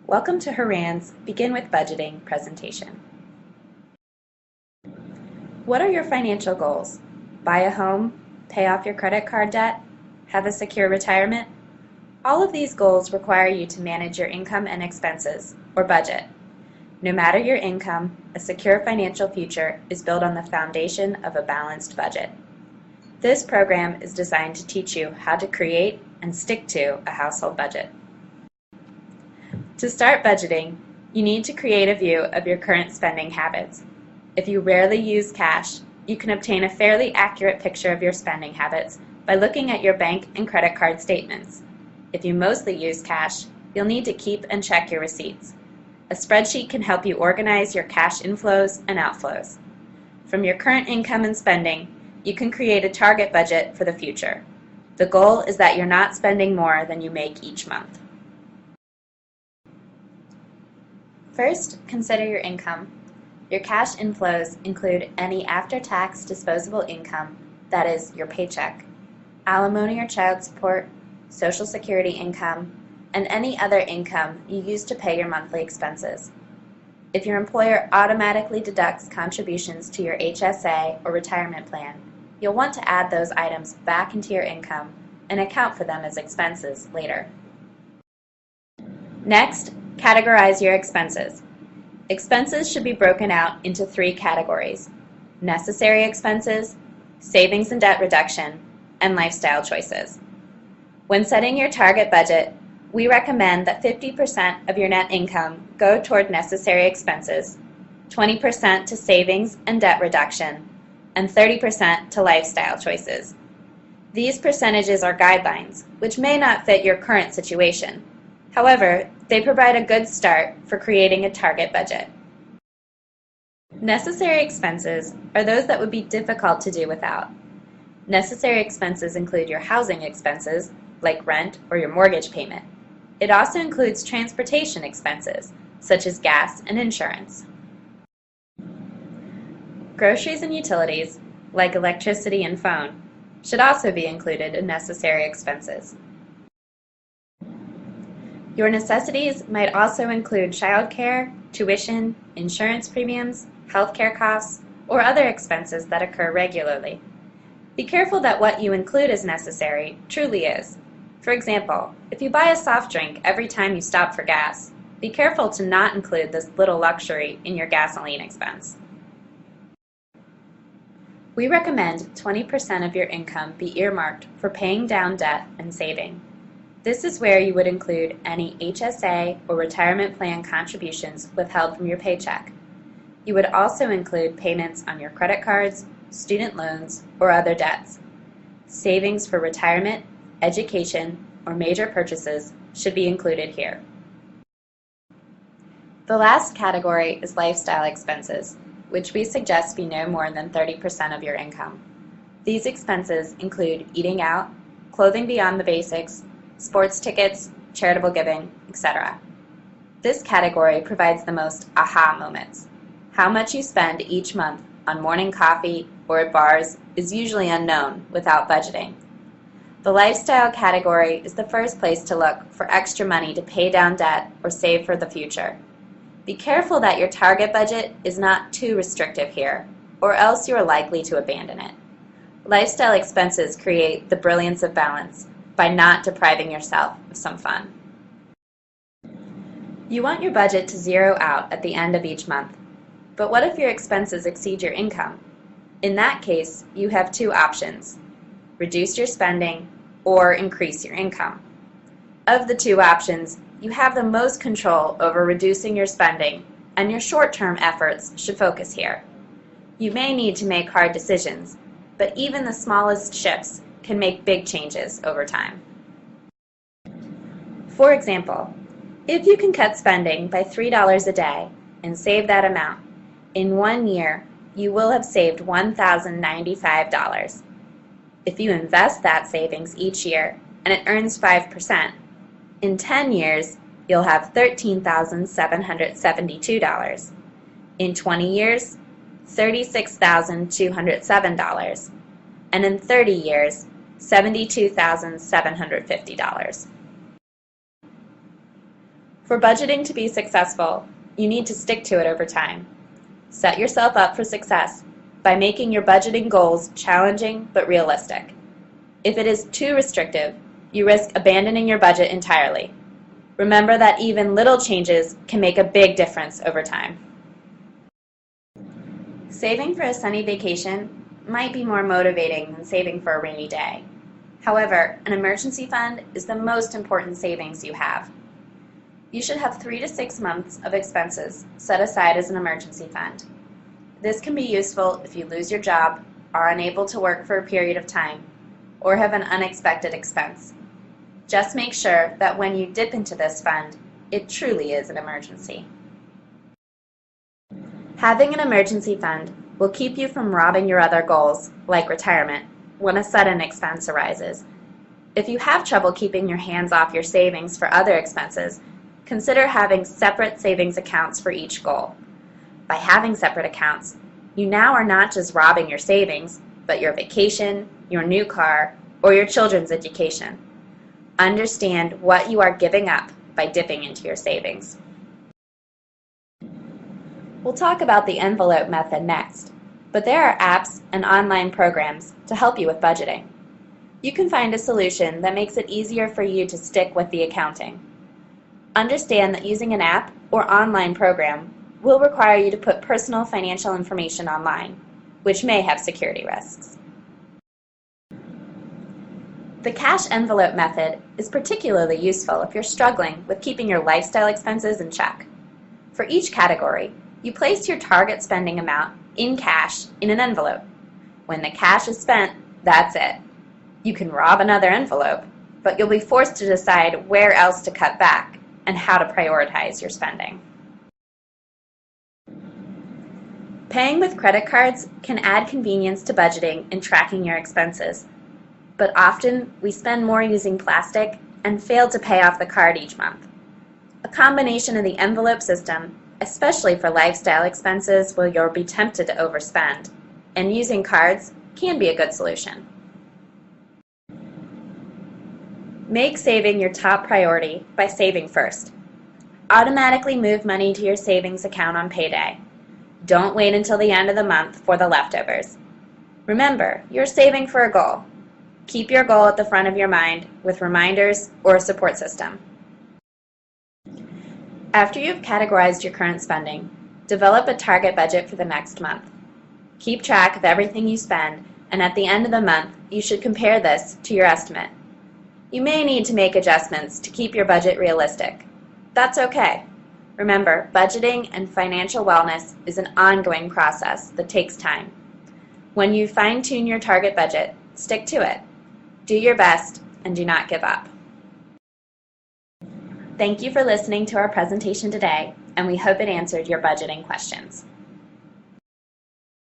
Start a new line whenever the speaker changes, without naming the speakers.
Welcome to Haran's Begin with Budgeting presentation. What are your financial goals? Buy a home, pay off your credit card debt, have a secure retirement? All of these goals require you to manage your income and expenses, or budget. No matter your income, a secure financial future is built on the foundation of a balanced budget. This program is designed to teach you how to create and stick to a household budget. To start budgeting, you need to create a view of your current spending habits. If you rarely use cash, you can obtain a fairly accurate picture of your spending habits by looking at your bank and credit card statements. If you mostly use cash, you'll need to keep and check your receipts. A spreadsheet can help you organize your cash inflows and outflows. From your current income and spending, you can create a target budget for the future. The goal is that you're not spending more than you make each month. First, consider your income. Your cash inflows include any after-tax disposable income, that is, your paycheck, alimony or child support, Social Security income, and any other income you use to pay your monthly expenses. If your employer automatically deducts contributions to your HSA or retirement plan, you'll want to add those items back into your income and account for them as expenses later. Next, categorize your expenses. Expenses should be broken out into three categories: necessary expenses, savings and debt reduction, and lifestyle choices. When setting your target budget, we recommend that 50% of your net income go toward necessary expenses, 20% to savings and debt reduction, and 30% to lifestyle choices. These percentages are guidelines, which may not fit your current situation. However, they provide a good start for creating a target budget. Necessary expenses are those that would be difficult to do without. Necessary expenses include your housing expenses, like rent or your mortgage payment. It also includes transportation expenses, such as gas and insurance. Groceries and utilities, like electricity and phone, should also be included in necessary expenses. Your necessities might also include childcare, tuition, insurance premiums, healthcare costs, or other expenses that occur regularly. Be careful that what you include as necessary truly is. For example, if you buy a soft drink every time you stop for gas, be careful to not include this little luxury in your gasoline expense. We recommend 20% of your income be earmarked for paying down debt and saving. This is where you would include any HSA or retirement plan contributions withheld from your paycheck. You would also include payments on your credit cards, student loans, or other debts. Savings for retirement, education, or major purchases should be included here. The last category is lifestyle expenses, which we suggest be no more than 30% of your income. These expenses include eating out, clothing beyond the basics, sports tickets, charitable giving, etc. This category provides the most aha moments. How much you spend each month on morning coffee or at bars is usually unknown without budgeting. The lifestyle category is the first place to look for extra money to pay down debt or save for the future. Be careful that your target budget is not too restrictive here, or else you are likely to abandon it. Lifestyle expenses create the brilliance of balance by not depriving yourself of some fun. You want your budget to zero out at the end of each month. But what if your expenses exceed your income? In that case, you have two options: reduce your spending or increase your income. Of the two options, you have the most control over reducing your spending, and your short-term efforts should focus here. You may need to make hard decisions, but even the smallest shifts can make big changes over time. For example, if you can cut spending by $3 a day and save that amount, in 1 year you will have saved $1,095. If you invest that savings each year and it earns 5%, in 10 years you'll have $13,772. In 20 years, $36,207. And in 30 years, $72,750. For budgeting to be successful, you need to stick to it over time. Set yourself up for success by making your budgeting goals challenging but realistic. If it is too restrictive, you risk abandoning your budget entirely. Remember that even little changes can make a big difference over time. Saving for a sunny vacation might be more motivating than saving for a rainy day. However, an emergency fund is the most important savings you have. You should have 3 to 6 months of expenses set aside as an emergency fund. This can be useful if you lose your job, are unable to work for a period of time, or have an unexpected expense. Just make sure that when you dip into this fund, it truly is an emergency. Having an emergency fund will keep you from robbing your other goals, like retirement, when a sudden expense arises. If you have trouble keeping your hands off your savings for other expenses, consider having separate savings accounts for each goal. By having separate accounts, you now are not just robbing your savings, but your vacation, your new car, or your children's education. Understand what you are giving up by dipping into your savings. We'll talk about the envelope method next, but there are apps and online programs to help you with budgeting. You can find a solution that makes it easier for you to stick with the accounting. Understand that using an app or online program will require you to put personal financial information online, which may have security risks. The cash envelope method is particularly useful if you're struggling with keeping your lifestyle expenses in check. For each category, you place your target spending amount in cash in an envelope. When the cash is spent, that's it. You can rob another envelope, but you'll be forced to decide where else to cut back and how to prioritize your spending. Paying with credit cards can add convenience to budgeting and tracking your expenses, but often we spend more using plastic and fail to pay off the card each month. A combination of the envelope system, especially for lifestyle expenses where you'll be tempted to overspend, and using cards can be a good solution. Make saving your top priority by saving first. Automatically move money to your savings account on payday. Don't wait until the end of the month for the leftovers. Remember, you're saving for a goal. Keep your goal at the front of your mind with reminders or a support system. After you've categorized your current spending, develop a target budget for the next month. Keep track of everything you spend, and at the end of the month, you should compare this to your estimate. You may need to make adjustments to keep your budget realistic. That's okay. Remember, budgeting and financial wellness is an ongoing process that takes time. When you fine-tune your target budget, stick to it. Do your best and do not give up. Thank you for listening to our presentation today, and we hope it answered your budgeting questions.